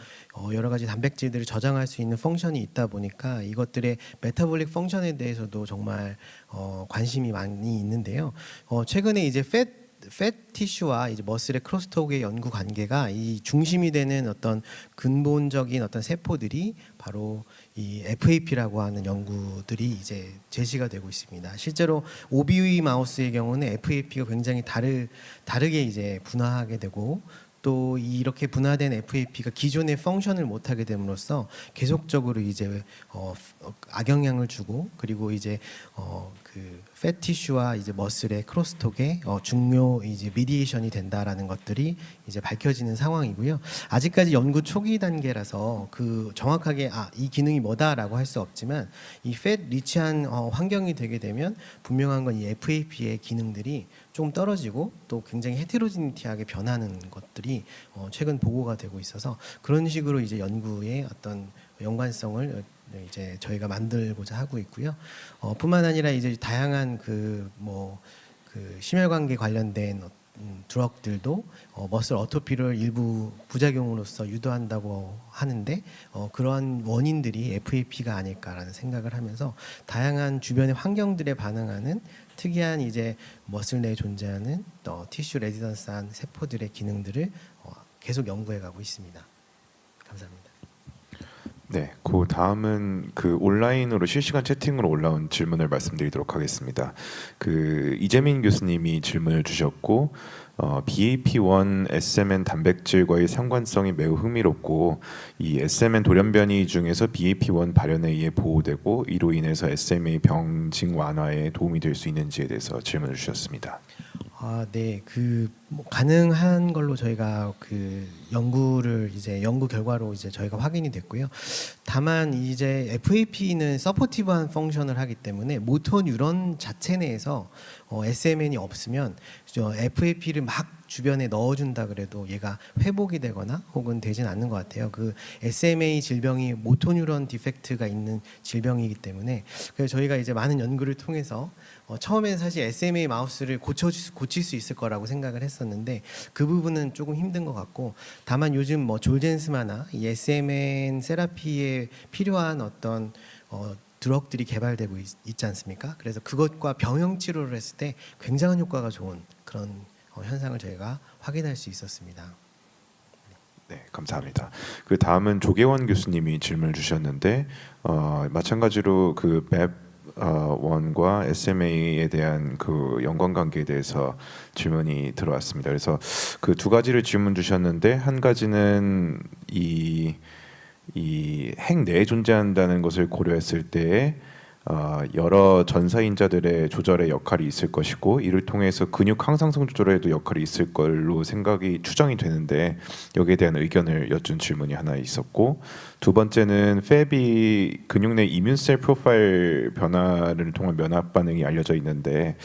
S3: 여러 가지 단백질들을 저장할 수 있는 펑션이 있다 보니까 이것들의 메타볼릭 펑션에 대해서도 정말 관심이 많이 있는데요. 최근에 이제 팻 티슈와 이제 머슬의 크로스톡의 연구 관계가 이 중심이 되는 어떤 근본적인 어떤 세포들이 바로 이 FAP라고 하는 연구들이 이제 제시가 되고 있습니다. 실제로 OBE 마우스의 경우는 FAP가 굉장히 다르게 이제 분화하게 되고 또 이렇게 분화된 FAP가 기존의 펑션을 못하게 됨으로써 계속적으로 이제 악영향을 주고 그리고 이제 그 팻티슈와 이제 머슬의 크로스톡의 중요 이제 미디에이션이 된다라는 것들이 이제 밝혀지는 상황이고요. 아직까지 연구 초기 단계라서 그 정확하게 이 기능이 뭐다라고 할 수 없지만 이 팻 리치한 환경이 되게 되면 분명한 건 이 FAP의 기능들이 좀 떨어지고 또 굉장히 헤테로지니티하게 변하는 것들이 최근 보고가 되고 있어서 그런 식으로 이제 연구의 어떤 연관성을 이제 저희가 만들고자 하고 있고요. 뿐만 아니라 이제 다양한 그 심혈관계 관련된 드럭들도 머슬 어토피를 일부 부작용으로서 유도한다고 하는데 그러한 원인들이 FAP가 아닐까라는 생각을 하면서 다양한 주변의 환경들에 반응하는 특이한 이제 머슬 내에 존재하는 티슈 레지던스한 세포들의 기능들을 계속 연구해 가고 있습니다. 감사합니다.
S2: 네, 그 다음은 그 온라인으로 실시간 채팅으로 올라온 질문을 말씀드리도록 하겠습니다. 그 이재민 교수님이 질문을 주셨고 BAP1 SMN 단백질과의 상관성이 매우 흥미롭고 이 SMN 돌연변이 중에서 BAP1 발현에 의해 보호되고 이로 인해서 SMA 병증 완화에 도움이 될 수 있는지에 대해서 질문을 주셨습니다.
S3: 네, 가능한 걸로 저희가 그 연구 결과로 이제 저희가 확인이 됐고요. 다만 이제 FAP는 서포티브한 펑션을 하기 때문에 모터 뉴런 자체 내에서 SMN이 없으면 FAP를 막 주변에 넣어준다 그래도 얘가 회복이 되거나 혹은 되진 않는 것 같아요. 그 SMA 질병이 모토뉴런 디펙트가 있는 질병이기 때문에 그래서 저희가 이제 많은 연구를 통해서 처음에는 사실 SMA 마우스를 고칠 수 있을 거라고 생각을 했었는데 그 부분은 조금 힘든 것 같고 다만 요즘 졸젠스마나 이 SMN 세라피에 필요한 어떤 드럭들이 개발되고 있지 않습니까? 그래서 그것과 병형 치료를 했을 때 굉장한 효과가 좋은 그런 현상을 저희가 확인할 수 있었습니다.
S2: 네, 감사합니다. 그 다음은 조계원 교수님이 질문을 주셨는데 마찬가지로 그 BAP1과 SMA에 대한 그 연관 관계에 대해서 질문이 들어왔습니다. 그래서 그 두 가지를 질문 주셨는데 한 가지는 이 핵 내에 존재한다는 것을 고려했을 때에 여러 전사인자들의 조절의 역할이 있을 것이고 이를 통해서 근육 항상성 조절에도 역할이 있을 걸로 추정이 되는데 여기에 대한 의견을 여쭌 질문이 하나 있었고 두 번째는 팹이 근육 내 이뮨셀 프로파일 변화를 통한 면역 반응이 알려져 있는데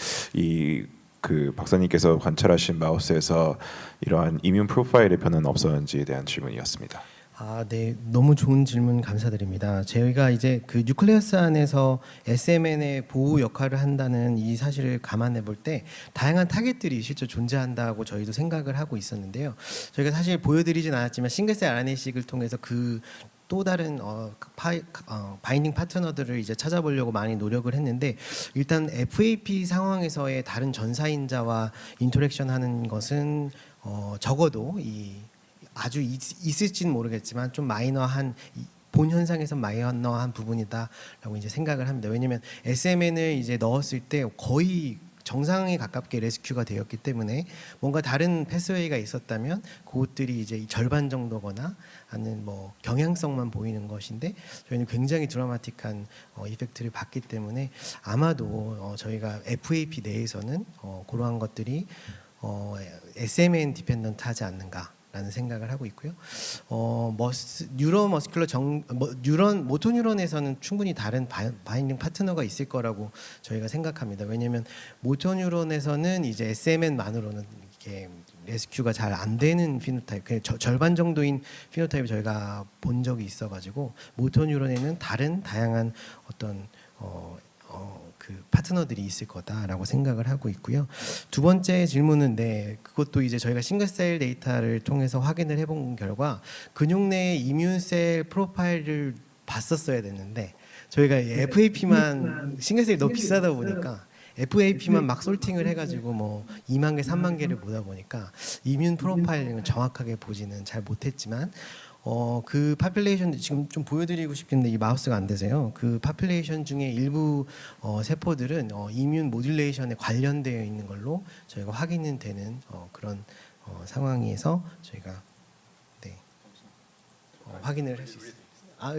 S2: 그 박사님께서 관찰하신 마우스에서 이러한 이뮨 프로파일의 변화는 없었는지에 대한 질문이었습니다.
S3: 네, 너무 좋은 질문 감사드립니다. 저희가 이제 그 뉴클레어스 안에서 SMN의 보호 역할을 한다는 이 사실을 감안해 볼 때 다양한 타겟들이 실제 존재한다고 저희도 생각을 하고 있었는데요. 저희가 사실 보여드리진 않았지만 싱글셀 RNA-식을 통해서 그 또 다른 바인딩 파트너들을 이제 찾아보려고 많이 노력을 했는데 일단 FAP 상황에서의 다른 전사인자와 인터랙션하는 것은 적어도 아주 있을지는 모르겠지만 좀 마이너한 본 현상에서 마이너한 부분이다라고 이제 생각을 합니다. 왜냐하면 SMN을 이제 넣었을 때 거의 정상에 가깝게 레스큐가 되었기 때문에 뭔가 다른 패스웨이가 있었다면 그것들이 이제 절반 정도거나 아니면 뭐 경향성만 보이는 것인데 저희는 굉장히 드라마틱한 이펙트를 받기 때문에 아마도 저희가 FAP 내에서는 그러한 것들이 SMN 디펜던트 하지 않는가라는 생각을 하고 있고요. 뉴로머스큘러 뉴런 모토 뉴런에서는 충분히 다른 바인딩 파트너가 있을 거라고 저희가 생각합니다. 왜냐하면 모토 뉴런에서는 이제 SMN만으로는 이게 레스큐가 잘 안 되는 피노타입, 절반 정도인 피노타입을 저희가 본 적이 있어가지고 모토 뉴런에는 다른 다양한 어떤 그 파트너들이 있을 거다라고 생각을 하고 있고요. 두 번째 질문은 그것도 이제 저희가 싱글셀 데이터를 통해서 확인을 해본 결과 근육 내 이뮨셀 프로파일을 봤었어야 됐는데 저희가 FAP만 싱글셀이 너무 비싸다 보니까 FAP만 막 솔팅을 해가지고 뭐 2만 개, 3만 개를 보다 보니까 이뮨 프로파일링을 정확하게 보지는 잘 못했지만 그 파퓰레이션 지금 좀 보여드리고 싶은데 이 마우스가 안 되세요. 그 파퓰레이션 중에 일부 세포들은 이뮨 모듈레이션에 관련되어 있는 걸로 저희가 확인이 되는 그런 상황에서 저희가 확인을 할 수 있어요.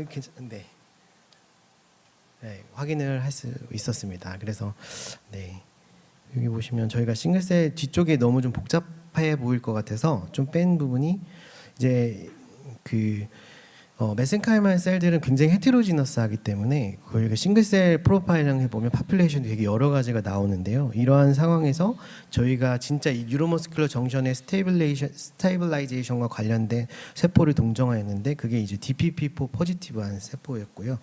S3: 괜찮은데. 네, 확인을 할 수 있었습니다. 그래서 여기 보시면 저희가 싱글셀 뒤쪽에 너무 좀 복잡해 보일 것 같아서 좀 뺀 부분이 이제 그 메센카이말 셀들은 굉장히 헤테로지너스하기 때문에 저희가 싱글셀 프로파일링 해보면 파퓰레이션이 되게 여러 가지가 나오는데요. 이러한 상황에서 저희가 진짜 이 뉴로머스큘러 정션의 스테이블라이제이션과 관련된 세포를 동정하였는데 그게 이제 DPP4 포지티브한 세포였고요.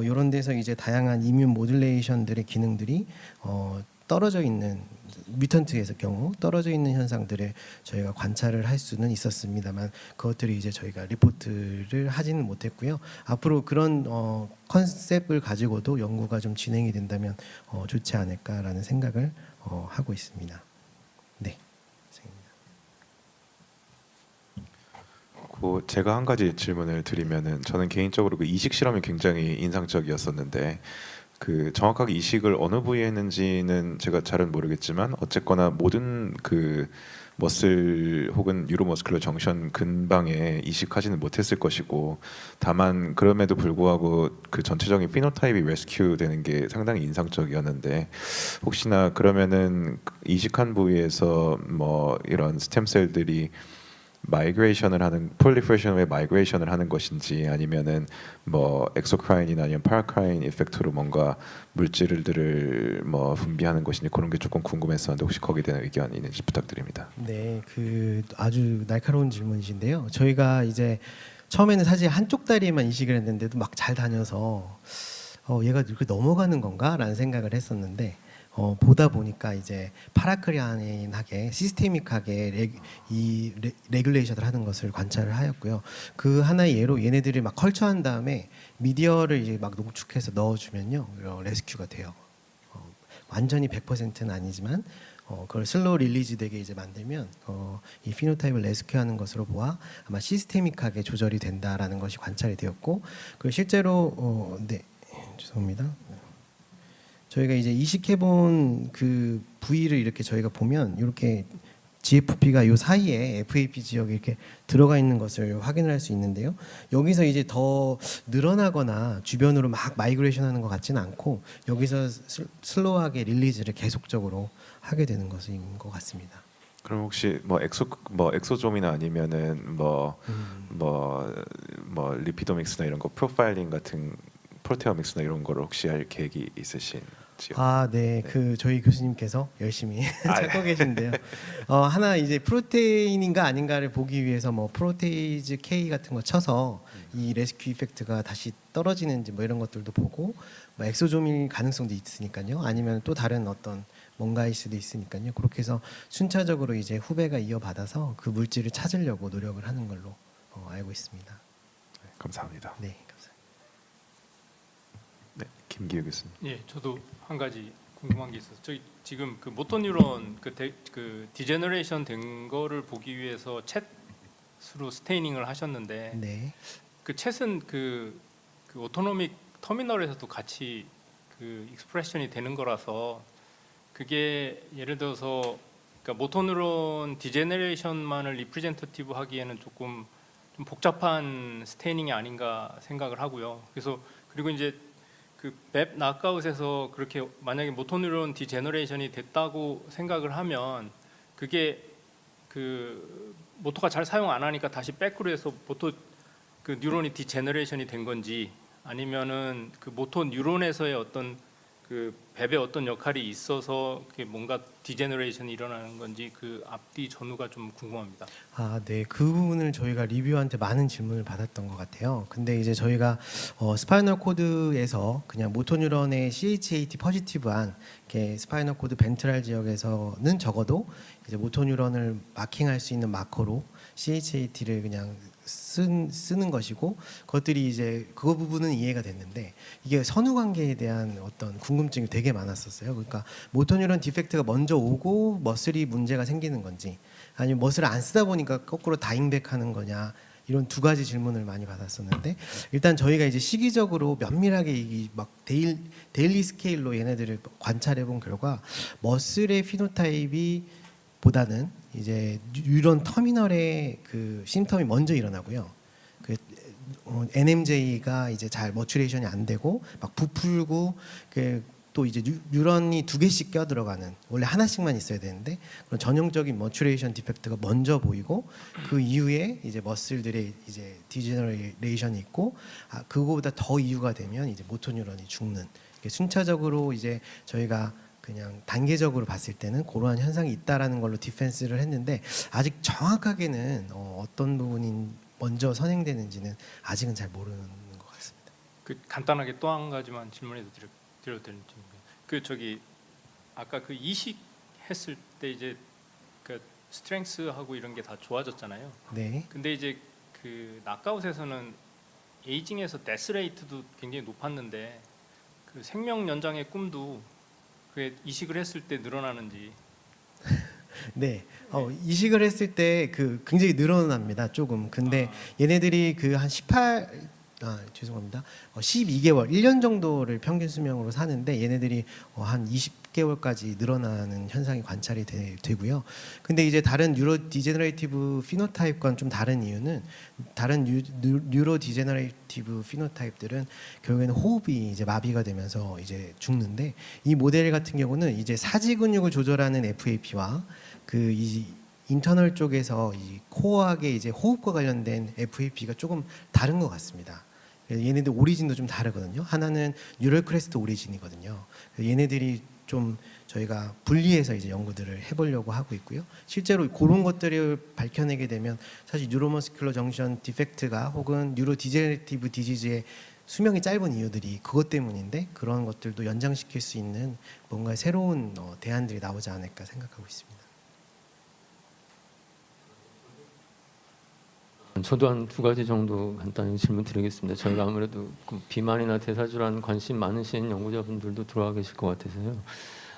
S3: 이런 데서 이제 다양한 이뮨 모듈레이션들의 기능들이 떨어져 있는 뮤턴트에서 경우 떨어져 있는 현상들을 저희가 관찰을 할 수는 있었습니다만 그것들이 이제 저희가 리포트를 하지는 못했고요. 앞으로 그런 컨셉을 가지고도 연구가 좀 진행이 된다면 좋지 않을까라는 생각을 하고 있습니다. 네.
S2: 제가 한 가지 질문을 드리면은 저는 개인적으로 그 이식 실험이 굉장히 인상적이었었는데 그 정확하게 이식을 어느 부위에 했는지는 제가 잘은 모르겠지만 어쨌거나 모든 그 머슬 혹은 뉴로머스큘러 정션 근방에 이식하지는 못했을 것이고 다만 그럼에도 불구하고 그 전체적인 피노타입이 레스큐 되는 게 상당히 인상적이었는데 혹시나 그러면은 이식한 부위에서 뭐 이런 스템셀들이 마이그레이션을 하는 폴리프레션 후에 마이그레이션을 하는 것인지 아니면은 뭐 엑소크라인이나 아니면 파라크라인 이펙트로 뭔가 물질들을 뭐 분비하는 것인지 그런 게 조금 궁금했었는데 혹시 거기에 대한 의견이 있는지 부탁드립니다.
S3: 네, 그 아주 날카로운 질문이신데요. 저희가 이제 처음에는 사실 한쪽 다리에만 이식을 했는데도 막 잘 다녀서 얘가 이렇게 넘어가는 건가라는 생각을 했었는데 보다 보니까 이제 파라크리안하게 시스테믹하게 레귤레이션을 하는 것을 관찰을 하였고요. 그 하나의 예로 얘네들을 막 컬처한 다음에 미디어를 이제 막 농축해서 넣어주면요 레스큐가 돼요. 완전히 100%는 아니지만 그걸 슬로우 릴리즈 되게 이제 만들면 이 피노타입을 레스큐하는 것으로 보아 아마 시스테믹하게 조절이 된다라는 것이 관찰이 되었고 그 실제로 죄송합니다. 저희가 이제 이식해본 그 부위를 이렇게 저희가 보면 이렇게 GFP가 이 사이에 FAP 지역에 이렇게 들어가 있는 것을 확인을 할 수 있는데요. 여기서 이제 더 늘어나거나 주변으로 막 마이그레이션하는 것 같지는 않고 여기서 슬로우하게 릴리즈를 계속적으로 하게 되는 것인 것 같습니다.
S2: 그럼 혹시 뭐 엑소좀이나 아니면은 뭐 리피도믹스나 이런 거 프로파일링 같은 프로테오믹스나 이런 거를 혹시 할 계획이 있으신지요?
S3: 네. 그 저희 교수님께서 열심히 찾고 계신데요. 하나 이제 프로테인인가 아닌가를 보기 위해서 뭐 프로테이즈 K 같은 거 쳐서 이 레스큐 이펙트가 다시 떨어지는지 뭐 이런 것들도 보고 뭐 엑소조밀 가능성도 있으니까요. 아니면 또 다른 어떤 뭔가일 수도 있으니까요. 그렇게 해서 순차적으로 이제 후배가 이어받아서 그 물질을 찾으려고 노력을 하는 걸로 알고 있습니다.
S2: 네, 감사합니다.
S3: 네, 감사합니다.
S2: 네, 김기우 교수님.
S1: 예, 저도 한 가지 궁금한 게 있어서 저희 지금 그 모터 뉴런 그 디제너레이션 된 거를 보기 위해서 챗으로 스테이닝을 하셨는데
S3: 네.
S1: 그 챗은 그 오토노믹 터미널에서도 같이 그 익스프레션이 되는 거라서 그게 예를 들어서 그러니까 모토뉴론 디제너레이션만을 리프레젠터티브 하기에는 조금 좀 복잡한 스테이닝이 아닌가 생각을 하고요. 그래서 그리고 이제 그 맵 낙아웃에서 그렇게 만약에 모토뉴론 디제너레이션이 됐다고 생각을 하면 그게 그 모토가 잘 사용 안 하니까 다시 백으로 해서 모토 그 뉴런이 디제너레이션이 된 건지 아니면은 그 모토 뉴런에서의 어떤 그 웹의 어떤 역할이 있어서 그게 뭔가 디제너레이션이 일어나는 건지 그 앞뒤 전후가 좀 궁금합니다.
S3: 아, 네. 그 부분을 저희가 리뷰한테 많은 질문을 받았던 것 같아요. 근데 이제 저희가 스파이널 코드에서 그냥 모토뉴런의 CHAT 포지티브한 이렇게 스파이널 코드 벤트랄 지역에서는 적어도 이제 모토뉴런을 마킹할 수 있는 마커로 CHAT를 그냥 쓰는 것이고 그것들이 이제 그 부분은 이해가 됐는데 이게 선후 관계에 대한 어떤 궁금증이 되게 많았었어요. 그러니까 모토뉴런 디펙트가 먼저 오고 머슬이 문제가 생기는 건지 아니면 머슬을 안 쓰다 보니까 거꾸로 다잉백하는 거냐 이런 두 가지 질문을 많이 받았었는데 일단 저희가 이제 시기적으로 면밀하게 이 막 데일리 스케일로 얘네들을 관찰해 본 결과 머슬의 피노타입이 보다는 이제 뉴런 터미널의 그 심텀이 먼저 일어나고요. 그 NMJ가 이제 잘 머추레이션이 안 되고 막 부풀고 또 이제 뉴런이 두 개씩 껴 들어가는 원래 하나씩만 있어야 되는데 그런 전형적인 머추레이션 디펙트가 먼저 보이고 그 이후에 이제 머슬들의 이제 디제너레이션이 있고 그거보다 더 이유가 되면 이제 모토 뉴런이 죽는 순차적으로 이제 저희가 그냥 단계적으로 봤을 때는 그러한 현상이 있다라는 걸로 디펜스를 했는데 아직 정확하게는 어떤 부분이 먼저 선행되는지는 아직은 잘 모르는 것 같습니다.
S1: 그 간단하게 또 한 가지만 질문해도 드려도 되는지. 그 저기 아까 그 이식 했을 때 이제 그 스트렝스하고 이런 게 다 좋아졌잖아요.
S3: 네.
S1: 근데 이제 그 낙아웃에서는 에이징에서 데스 레이트도 굉장히 높았는데 그 생명 연장의 꿈도 그게 이식을 했을 때 늘어나는지.
S3: 네. 이식을 했을 때 그 굉장히 늘어납니다. 조금. 근데 얘네들이 그 한 12개월, 1년 정도를 평균 수명으로 사는데 얘네들이 한 20개월까지 늘어나는 현상이 관찰이 되고요. 근데 이제 다른 뉴로 디제너레이티브 피노타입과는 좀 다른 이유는 다른 뉴로 디제너레이티브 피노타입들은 결국에는 호흡이 이제 마비가 되면서 이제 죽는데 이 모델 같은 경우는 이제 사지 근육을 조절하는 FAP와 그 이 인터널 쪽에서 이 코어하게 이제 호흡과 관련된 FAP가 조금 다른 것 같습니다. 얘네들 오리진도 좀 다르거든요. 하나는 뉴럴 크레스트 오리진이거든요. 얘네들이 좀 저희가 분리해서 이제 연구들을 해보려고 하고 있고요. 실제로 그런 것들을 밝혀내게 되면 사실 뉴로머스큘러 정션 디펙트가 혹은 뉴로 디제너레이티브 디지즈의 수명이 짧은 이유들이 그것 때문인데 그런 것들도 연장시킬 수 있는 뭔가 새로운 대안들이 나오지 않을까 생각하고 있습니다.
S4: 저도 한 두 가지 정도 간단히 질문 드리겠습니다. 저희가 아무래도 그 비만이나 대사질환 관심 많으신 연구자분들도 들어와 계실 것 같아서요.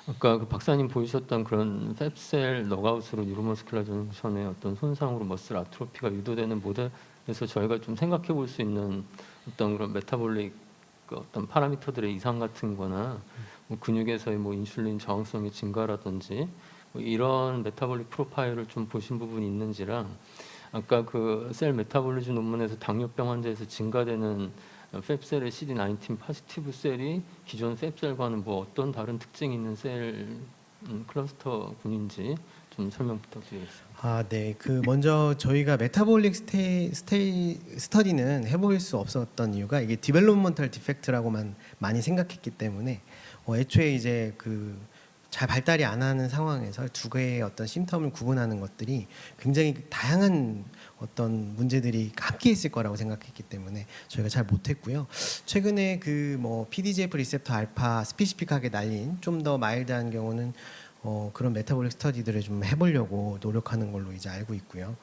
S4: 아까 그 박사님 보이셨던 그런 팹셀 넉아웃으로 뉴로머스큘러 정션의 어떤 손상으로 머슬 아트로피가 유도되는 모델에서 저희가 좀 생각해 볼 수 있는 어떤 그런 메타볼릭 그 어떤 파라미터들의 이상 같은 거나 뭐 근육에서의 뭐 인슐린 저항성의 증가라든지 뭐 이런 메타볼릭 프로파일을 좀 보신 부분이 있는지랑 아까 그 셀 메타볼리즘 논문에서 당뇨병 환자에서 증가되는 팹셀의 CD19 포지티브 셀이 기존 팹셀과는 뭐 어떤 다른 특징이 있는 셀 클러스터군인지 좀 설명 부탁드리겠습니다.
S3: 네. 그 먼저 저희가 메타볼릭 스터디는 해볼 수 없었던 이유가 이게 디벨롭먼탈 디펙트라고만 많이 생각했기 때문에 애초에 이제 그 잘 발달이 안 하는 상황에서 두 개의 어떤 심텀을 구분하는 것들이 굉장히 다양한 어떤 문제들이 함께 있을 거라고 생각했기 때문에 저희가 잘 못했고요. 최근에 그 뭐 PDGF 리셉터 알파 스피시픽하게 날린 좀 더 마일드한 경우는 그런 메타볼릭 스터디들을 좀 해보려고 노력하는 걸로 이제 알고 있고요.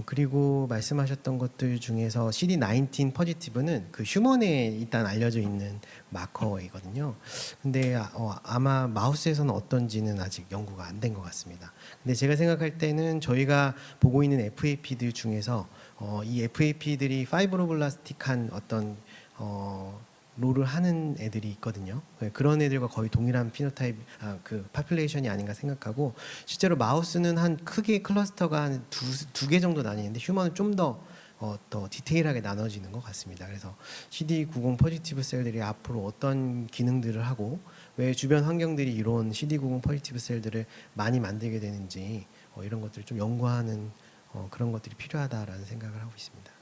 S3: 그리고 말씀하셨던 것들 중에서 CD19 포지티브는 그 휴먼에 일단 알려져 있는 마커이거든요. 근데 아마 마우스에서는 어떤지는 아직 연구가 안 된 것 같습니다. 근데 제가 생각할 때는 저희가 보고 있는 FAP들 중에서 이 FAP들이 파이브로블라스틱한 어떤 롤을 하는 애들이 있거든요. 그런 애들과 거의 동일한 피노타입, 그 파퓰레이션이 아닌가 생각하고, 실제로 마우스는 한 크게 클러스터가 한 두 개 정도 나뉘는데 휴먼은 좀 더 더 디테일하게 나눠지는 것 같습니다. 그래서 CD90 포지티브 셀들이 앞으로 어떤 기능들을 하고 왜 주변 환경들이 이런 CD90 포지티브 셀들을 많이 만들게 되는지 이런 것들을 좀 연구하는 그런 것들이 필요하다라는 생각을 하고 있습니다.